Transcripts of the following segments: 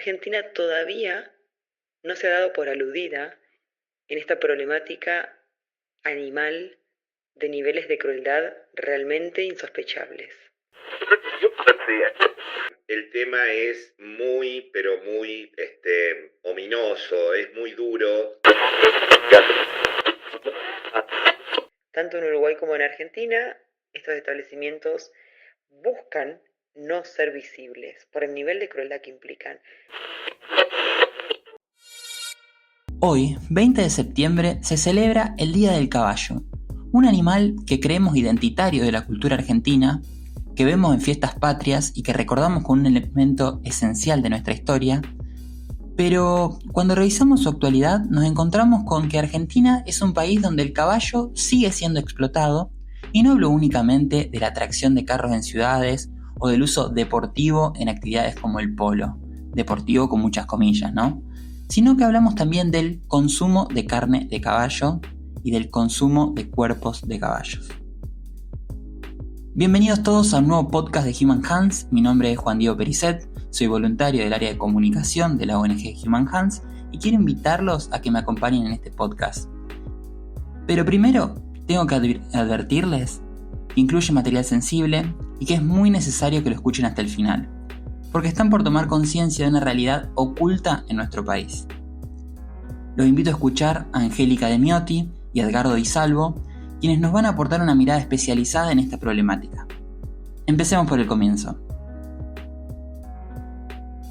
Argentina todavía no se ha dado por aludida en esta problemática animal de niveles de crueldad realmente insospechables. El tema es muy, pero muy ominoso, es muy duro. Tanto en Uruguay como en Argentina, estos establecimientos buscan no ser visibles por el nivel de crueldad que implican. Hoy, 20 de septiembre, se celebra el Día del Caballo, un animal que creemos identitario de la cultura argentina, que vemos en fiestas patrias y que recordamos como un elemento esencial de nuestra historia, pero cuando revisamos su actualidad nos encontramos con que Argentina es un país donde el caballo sigue siendo explotado, y no hablo únicamente de la atracción de carros en ciudades o del uso deportivo en actividades como el polo, deportivo con muchas comillas, ¿no? Sino que hablamos también del consumo de carne de caballo y del consumo de cuerpos de caballos. Bienvenidos todos a un nuevo podcast de Human Hands. Mi nombre es Juan Diego Pericet, soy voluntario del área de comunicación de la ONG Human Hands y quiero invitarlos a que me acompañen en este podcast. Pero primero, tengo que advertirles que incluye material sensible y que es muy necesario que lo escuchen hasta el final, porque están por tomar conciencia de una realidad oculta en nuestro país. Los invito a escuchar a Angélica De Miotti y a Edgardo Di Salvo, quienes nos van a aportar una mirada especializada en esta problemática. Empecemos por el comienzo.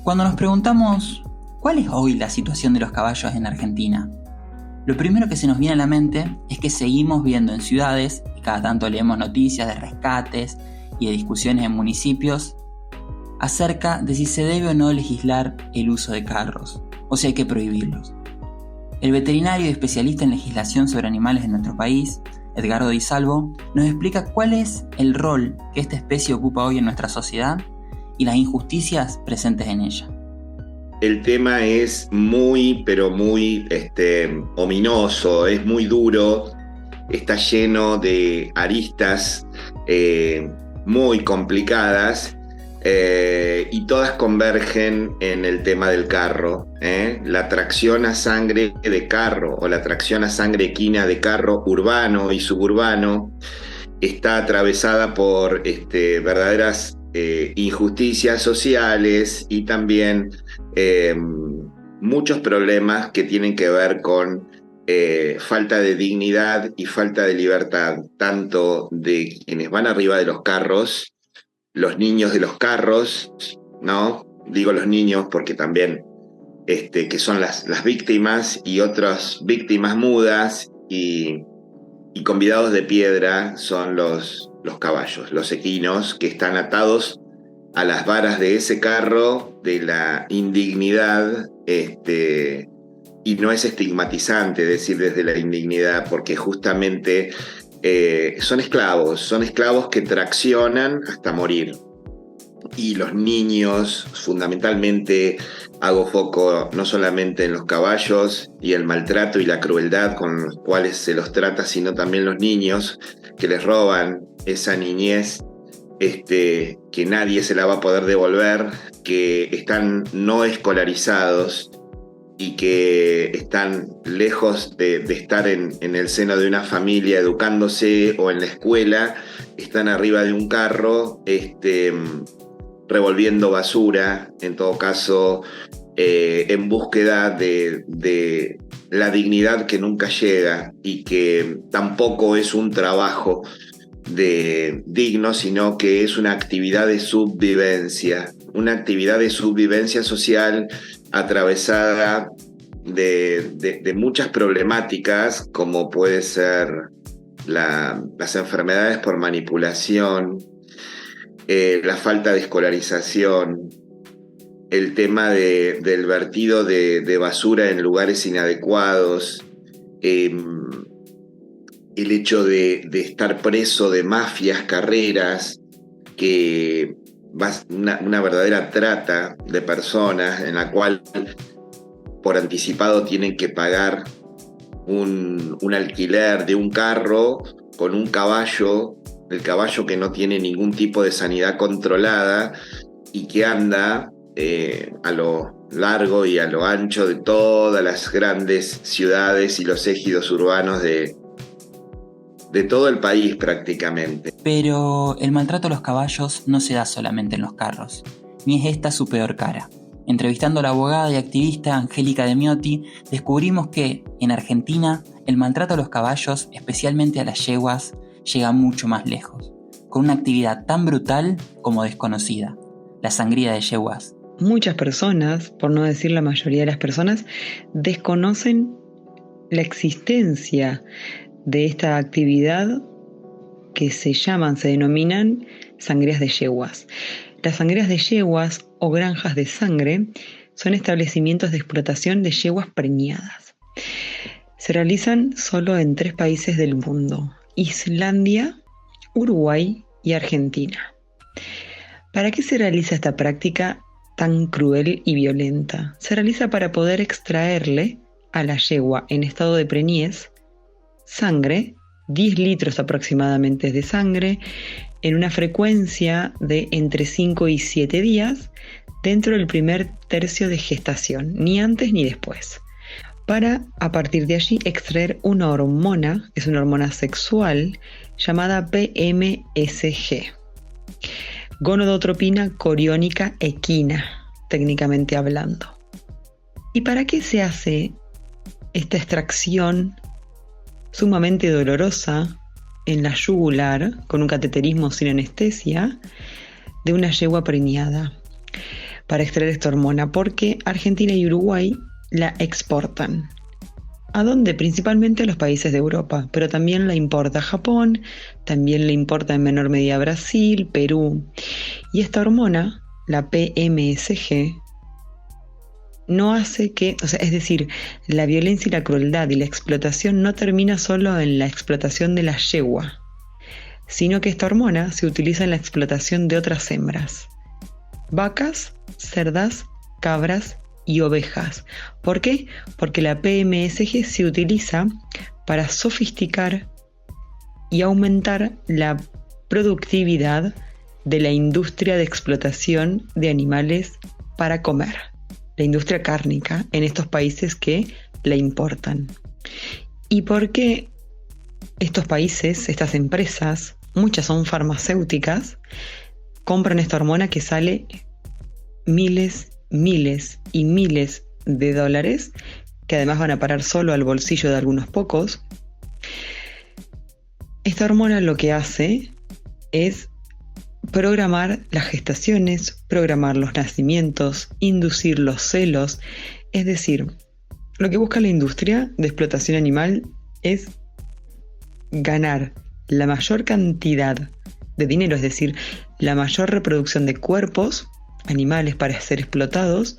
Cuando nos preguntamos ¿cuál es hoy la situación de los caballos en Argentina?, lo primero que se nos viene a la mente es que seguimos viendo en ciudades, y cada tanto leemos noticias de rescates y de discusiones en municipios, acerca de si se debe o no legislar el uso de carros, o si hay que prohibirlos. El veterinario y especialista en legislación sobre animales en nuestro país, Edgardo Di Salvo, nos explica cuál es el rol que esta especie ocupa hoy en nuestra sociedad y las injusticias presentes en ella. El tema es muy, pero muy ominoso, es muy duro, está lleno de aristas muy complicadas y todas convergen en el tema del carro. La tracción a sangre de carro o la tracción a sangre equina de carro urbano y suburbano está atravesada por verdaderas injusticias sociales y también muchos problemas que tienen que ver con falta de dignidad y falta de libertad, tanto de quienes van arriba de los carros, los niños de los carros, ¿no? Digo los niños porque también que son las víctimas y otras víctimas mudas y convidados de piedra son los caballos, los equinos, que están atados a las varas de ese carro, de la indignidad, y no es estigmatizante decir desde la indignidad, porque justamente son esclavos que traccionan hasta morir. Y los niños, fundamentalmente, hago foco no solamente en los caballos y el maltrato y la crueldad con los cuales se los trata, sino también los niños que les roban esa niñez que nadie se la va a poder devolver, que están no escolarizados y que están lejos de estar en el seno de una familia educándose o en la escuela, están arriba de un carro revolviendo basura, en todo caso, en búsqueda de la dignidad que nunca llega y que tampoco es un trabajo digno, sino que es una actividad de subvivencia social atravesada de muchas problemáticas, como puede ser las enfermedades por manipulación, la falta de escolarización, el tema del vertido de basura en lugares inadecuados, el hecho de estar preso de mafias, carreras, que una verdadera trata de personas en la cual por anticipado tienen que pagar un alquiler de un carro con un caballo, el caballo que no tiene ningún tipo de sanidad controlada y que anda a lo largo y a lo ancho de todas las grandes ciudades y los ejidos urbanos de todo el país prácticamente. Pero el maltrato a los caballos no se da solamente en los carros, ni es esta su peor cara. Entrevistando a la abogada y activista Angélica De Miotti, descubrimos que, en Argentina, el maltrato a los caballos, especialmente a las yeguas, llega mucho más lejos, con una actividad tan brutal como desconocida, la sangría de yeguas. Muchas personas, por no decir la mayoría de las personas, desconocen la existencia de esta actividad que se denominan sangrías de yeguas. Las sangrías de yeguas o granjas de sangre son establecimientos de explotación de yeguas preñadas. Se realizan solo en 3 países del mundo: Islandia, Uruguay y Argentina. ¿Para qué se realiza esta práctica tan cruel y violenta? Se realiza para poder extraerle a la yegua en estado de preñez sangre, 10 litros aproximadamente de sangre, en una frecuencia de entre 5 y 7 días dentro del primer tercio de gestación, ni antes ni después, para a partir de allí extraer una hormona, es una hormona sexual llamada PMSG, gonadotropina coriónica equina, técnicamente hablando. ¿Y para qué se hace esta extracción sumamente dolorosa en la yugular, con un cateterismo sin anestesia, de una yegua preñada? Para extraer esta hormona, porque Argentina y Uruguay la exportan. ¿A dónde? Principalmente a los países de Europa, pero también la importa Japón, también la importa en menor medida Brasil, Perú. Y esta hormona, la PMSG, no hace que, es decir, la violencia y la crueldad y la explotación no termina solo en la explotación de la yegua, sino que esta hormona se utiliza en la explotación de otras hembras: vacas, cerdas, cabras y ovejas. ¿Por qué? Porque la PMSG se utiliza para sofisticar y aumentar la productividad de la industria de explotación de animales para comer, la industria cárnica en estos países que la importan. ¿Y por qué estos países, estas empresas, muchas son farmacéuticas, compran esta hormona que sale miles y miles de dólares, que además van a parar solo al bolsillo de algunos pocos? Esta hormona lo que hace es programar las gestaciones, programar los nacimientos, inducir los celos. Es decir, lo que busca la industria de explotación animal es ganar la mayor cantidad de dinero, es decir, la mayor reproducción de cuerpos animales para ser explotados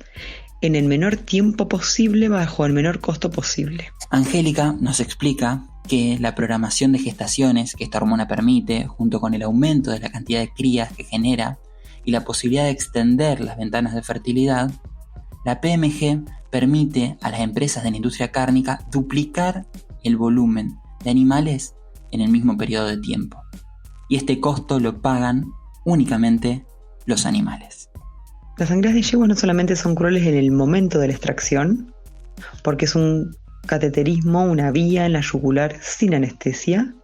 en el menor tiempo posible, bajo el menor costo posible. Angélica nos explica que la programación de gestaciones que esta hormona permite, junto con el aumento de la cantidad de crías que genera y la posibilidad de extender las ventanas de fertilidad, la PMG permite a las empresas de la industria cárnica duplicar el volumen de animales en el mismo periodo de tiempo. Y este costo lo pagan únicamente los animales. Las sangrías de yegua no solamente son crueles en el momento de la extracción, porque es un cateterismo, una vía en la yugular sin anestesia,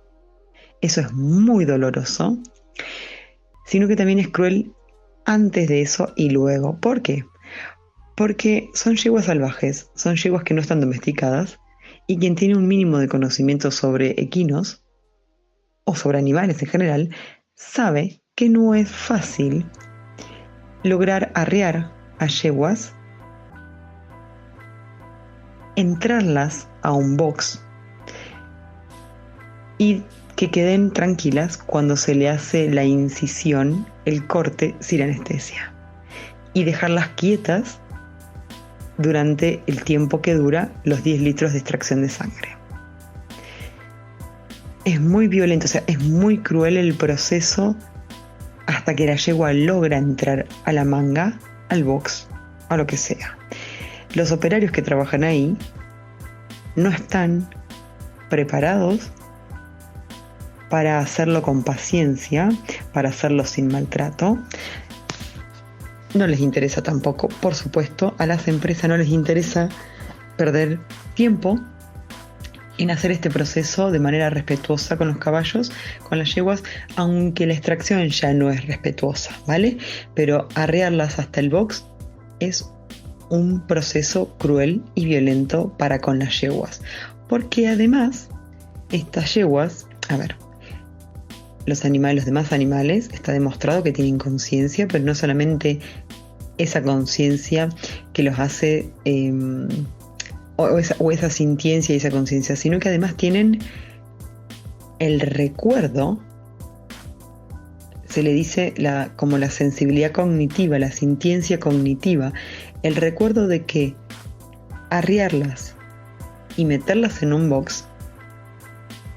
eso es muy doloroso, sino que también es cruel antes de eso y luego. ¿Por qué? Porque son yeguas salvajes, son yeguas que no están domesticadas, y quien tiene un mínimo de conocimiento sobre equinos o sobre animales en general sabe que no es fácil lograr arrear a yeguas, entrarlas a un box y que queden tranquilas cuando se le hace la incisión, el corte sin anestesia, y dejarlas quietas durante el tiempo que dura los 10 litros de extracción de sangre. Es muy violento, es muy cruel el proceso hasta que la yegua logra entrar a la manga, al box, a lo que sea. Los operarios que trabajan ahí no están preparados para hacerlo con paciencia, para hacerlo sin maltrato. no les interesa tampoco, por supuesto, a las empresas no les interesa perder tiempo en hacer este proceso de manera respetuosa con los caballos, con las yeguas, aunque la extracción ya no es respetuosa, ¿vale? Pero arrearlas hasta el box es un proceso cruel y violento para con las yeguas, porque además estas yeguas, los demás animales, está demostrado que tienen conciencia, pero no solamente esa conciencia que los hace o esa sintiencia y esa conciencia, sino que además tienen el recuerdo, se le dice como la sensibilidad cognitiva, la sintiencia cognitiva, el recuerdo de que arriarlas y meterlas en un box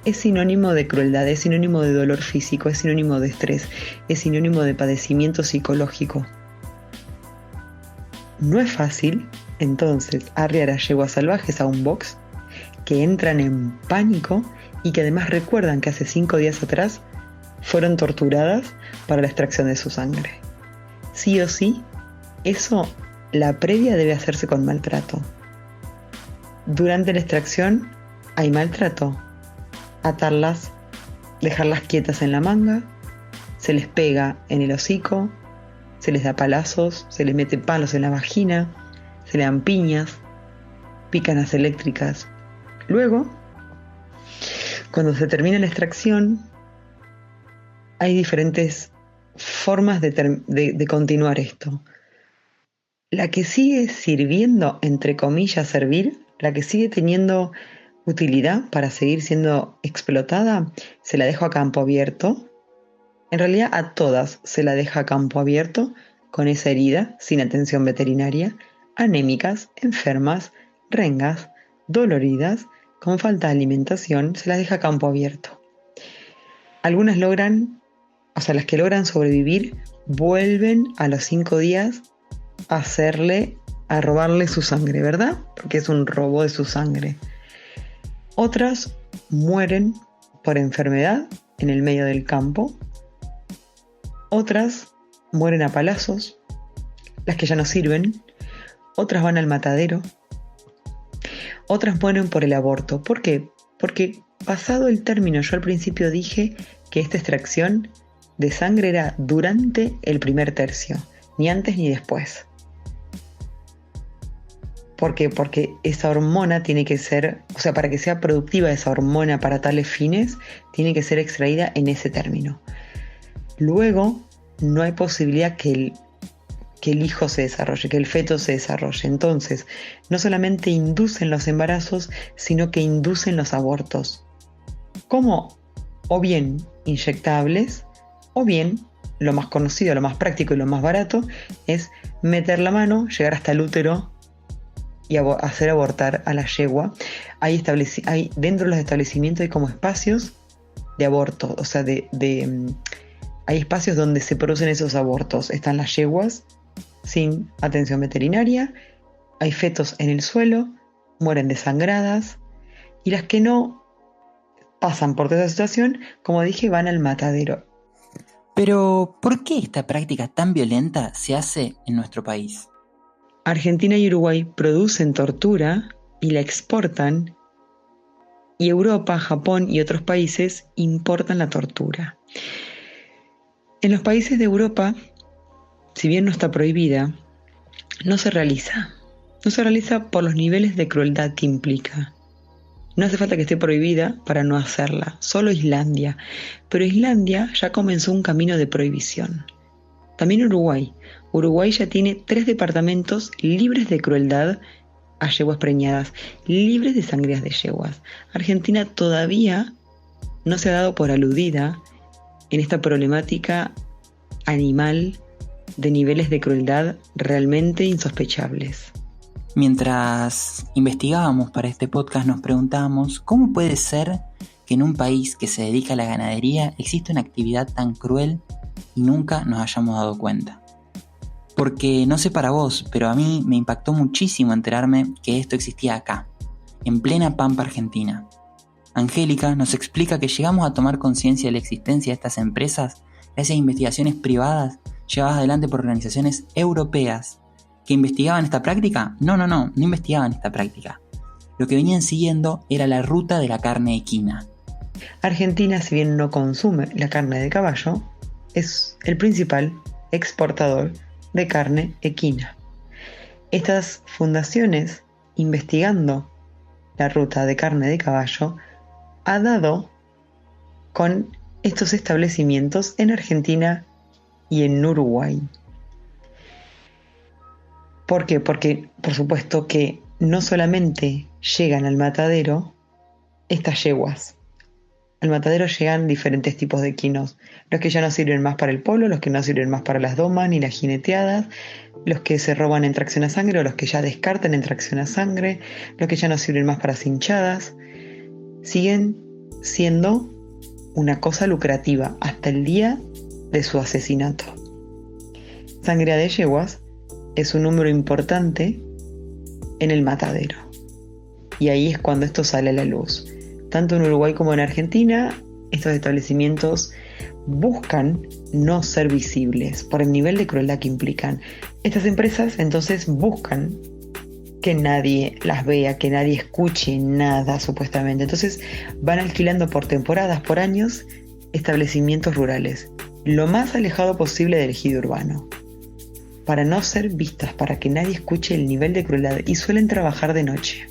es sinónimo de crueldad, es sinónimo de dolor físico, es sinónimo de estrés, es sinónimo de padecimiento psicológico. No es fácil, entonces, arriar a yeguas salvajes a un box que entran en pánico y que además recuerdan que hace 5 días atrás fueron torturadas para la extracción de su sangre. Sí o sí, la previa debe hacerse con maltrato. Durante la extracción hay maltrato. Atarlas, dejarlas quietas en la manga, se les pega en el hocico, se les da palazos, se les mete palos en la vagina, se le dan piñas, pícanas eléctricas. Luego, cuando se termina la extracción, hay diferentes formas de continuar esto. La que sigue sirviendo, entre comillas, servir, la que sigue teniendo utilidad para seguir siendo explotada, se la dejo a campo abierto. En realidad a todas se la deja a campo abierto con esa herida, sin atención veterinaria, anémicas, enfermas, rengas, doloridas, con falta de alimentación, se las deja a campo abierto. Algunas las que logran sobrevivir, vuelven a los 5 días a robarle su sangre, ¿verdad? Porque es un robo de su sangre. Otras mueren por enfermedad en el medio del campo. Otras mueren a palazos, las que ya no sirven. Otras van al matadero. Otras mueren por el aborto. ¿Por qué? Porque pasado el término, yo al principio dije que esta extracción de sangre era durante el primer tercio, ni antes ni después. ¿Por qué? Porque esa hormona tiene que ser, para que sea productiva esa hormona para tales fines, tiene que ser extraída en ese término. Luego, no hay posibilidad que el hijo se desarrolle, que el feto se desarrolle. Entonces, no solamente inducen los embarazos, sino que inducen los abortos. Como o bien inyectables, o bien, lo más conocido, lo más práctico y lo más barato, es meter la mano, llegar hasta el útero y hacer abortar a la yegua. Hay dentro de los establecimientos hay como espacios de aborto, hay espacios donde se producen esos abortos. Están las yeguas sin atención veterinaria, hay fetos en el suelo, mueren desangradas, y las que no pasan por toda esa situación, como dije, van al matadero. Pero, ¿por qué esta práctica tan violenta se hace en nuestro país? Argentina y Uruguay producen tortura y la exportan, y Europa, Japón y otros países importan la tortura. En los países de Europa, si bien no está prohibida, no se realiza. No se realiza por los niveles de crueldad que implica. No hace falta que esté prohibida para no hacerla, solo Islandia. Pero Islandia ya comenzó un camino de prohibición. También Uruguay. Uruguay ya tiene 3 departamentos libres de crueldad a yeguas preñadas, libres de sangrías de yeguas. Argentina todavía no se ha dado por aludida en esta problemática animal de niveles de crueldad realmente insospechables. Mientras investigábamos para este podcast nos preguntábamos cómo puede ser que en un país que se dedica a la ganadería existe una actividad tan cruel y nunca nos hayamos dado cuenta. Porque no sé para vos, pero a mí me impactó muchísimo enterarme que esto existía acá, en plena Pampa Argentina. Angélica nos explica que llegamos a tomar conciencia de la existencia de estas empresas gracias a investigaciones privadas llevadas adelante por organizaciones europeas que investigaban esta práctica. No investigaban esta práctica. Lo que venían siguiendo era la ruta de la carne equina. Argentina, si bien no consume la carne de caballo, es el principal exportador de carne equina. Estas fundaciones, investigando la ruta de carne de caballo, ha dado con estos establecimientos en Argentina y en Uruguay. ¿Por qué? Porque, por supuesto, que no solamente llegan al matadero estas yeguas. Al matadero llegan diferentes tipos de equinos, los que ya no sirven más para el polo, los que no sirven más para las domas ni las jineteadas, los que se roban en tracción a sangre o los que ya descartan en tracción a sangre, los que ya no sirven más para cinchadas. Siguen siendo una cosa lucrativa hasta el día de su asesinato. Sangre de yeguas es un número importante en el matadero. Y ahí es cuando esto sale a la luz. Tanto en Uruguay como en Argentina, estos establecimientos buscan no ser visibles por el nivel de crueldad que implican. Estas empresas entonces buscan que nadie las vea, que nadie escuche nada supuestamente. Entonces van alquilando por temporadas, por años, establecimientos rurales, lo más alejado posible del ejido urbano, para no ser vistas, para que nadie escuche el nivel de crueldad, y suelen trabajar de noche.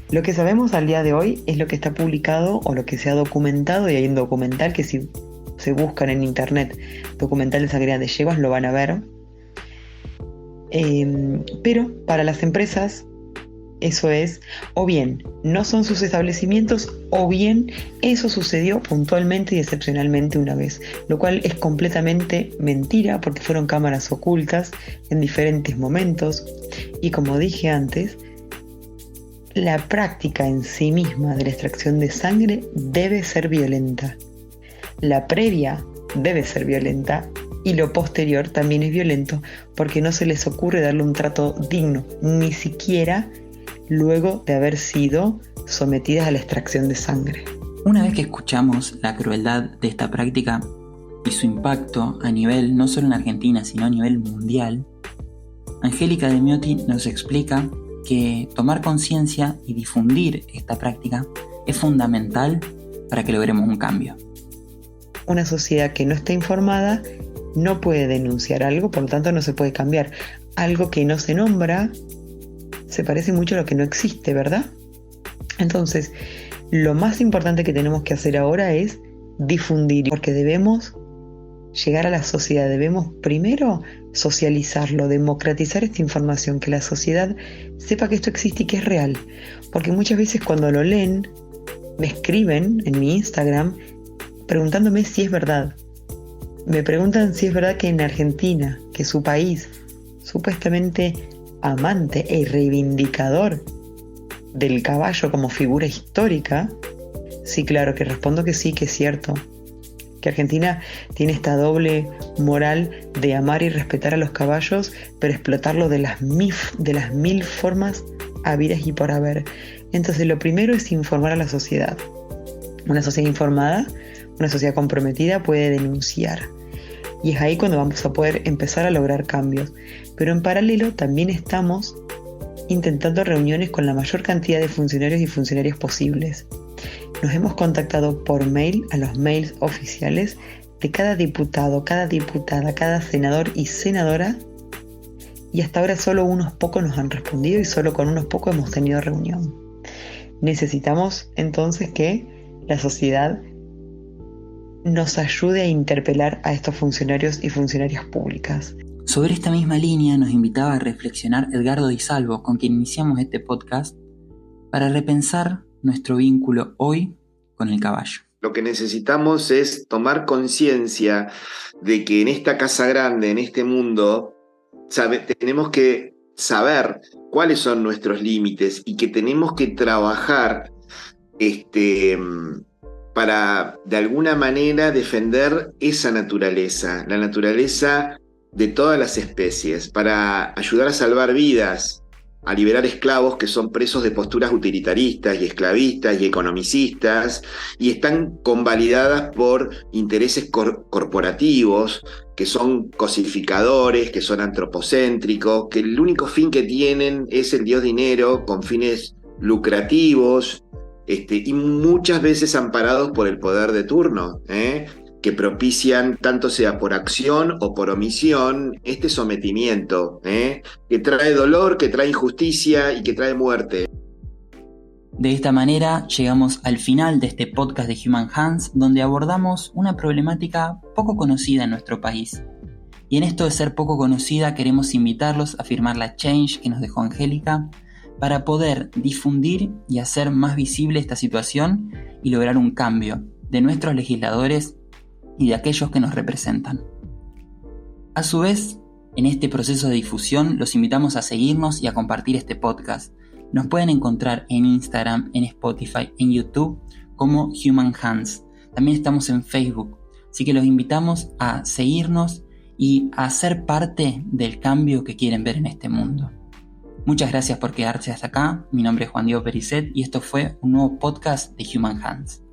Lo que sabemos al día de hoy es lo que está publicado o lo que se ha documentado, y hay un documental que si se buscan en internet, documental de sangre de yeguas, lo van a ver. Pero para las empresas eso es, o bien no son sus establecimientos, o bien eso sucedió puntualmente y excepcionalmente una vez, lo cual es completamente mentira porque fueron cámaras ocultas en diferentes momentos. Y como dije antes, la práctica en sí misma de la extracción de sangre debe ser violenta. La previa debe ser violenta y lo posterior también es violento, porque no se les ocurre darle un trato digno, ni siquiera luego de haber sido sometidas a la extracción de sangre. Una vez que escuchamos la crueldad de esta práctica y su impacto a nivel no solo en Argentina, sino a nivel mundial, Angélica de Miotti nos explica que tomar conciencia y difundir esta práctica es fundamental para que logremos un cambio. Una sociedad que no está informada no puede denunciar algo, por lo tanto no se puede cambiar. Algo que no se nombra se parece mucho a lo que no existe, ¿verdad? Entonces, lo más importante que tenemos que hacer ahora es difundir, porque debemos llegar a la sociedad, debemos primero socializarlo, democratizar esta información, que la sociedad sepa que esto existe y que es real. Porque muchas veces cuando lo leen, me escriben en mi Instagram preguntándome si es verdad. Me preguntan si es verdad que en Argentina, que su país, supuestamente amante e reivindicador del caballo como figura histórica, sí, claro que respondo que sí, que es cierto. Que Argentina tiene esta doble moral de amar y respetar a los caballos, pero explotarlo de las mil formas habidas y por haber. Entonces lo primero es informar a la sociedad. Una sociedad informada, una sociedad comprometida puede denunciar. Y es ahí cuando vamos a poder empezar a lograr cambios. Pero en paralelo también estamos intentando reuniones con la mayor cantidad de funcionarios y funcionarias posibles. Nos hemos contactado por mail a los mails oficiales de cada diputado, cada diputada, cada senador y senadora, y hasta ahora solo unos pocos nos han respondido y solo con unos pocos hemos tenido reunión. Necesitamos entonces que la sociedad nos ayude a interpelar a estos funcionarios y funcionarias públicas. Sobre esta misma línea nos invitaba a reflexionar Edgardo Di Salvo, con quien iniciamos este podcast, para repensar nuestro vínculo hoy con el caballo. Lo que necesitamos es tomar conciencia de que en esta casa grande, en este mundo, tenemos que saber cuáles son nuestros límites y que tenemos que trabajar para de alguna manera defender esa naturaleza, la naturaleza de todas las especies, para ayudar a salvar vidas, a liberar esclavos que son presos de posturas utilitaristas y esclavistas y economicistas, y están convalidadas por intereses corporativos, que son cosificadores, que son antropocéntricos, que el único fin que tienen es el dios dinero con fines lucrativos, y muchas veces amparados por el poder de turno, que propician, tanto sea por acción o por omisión, este sometimiento, que trae dolor, que trae injusticia y que trae muerte. De esta manera llegamos al final de este podcast de Human Hands, donde abordamos una problemática poco conocida en nuestro país. Y en esto de ser poco conocida queremos invitarlos a firmar la change que nos dejó Angélica para poder difundir y hacer más visible esta situación y lograr un cambio de nuestros legisladores y de aquellos que nos representan. A su vez, en este proceso de difusión los invitamos a seguirnos y a compartir este podcast. Nos pueden encontrar en Instagram, en Spotify, en YouTube como Human Hands. También estamos en Facebook, así que los invitamos a seguirnos y a ser parte del cambio que quieren ver en este mundo. Muchas gracias por quedarse hasta acá. Mi nombre es Juan Diego Pericet y esto fue un nuevo podcast de Human Hands.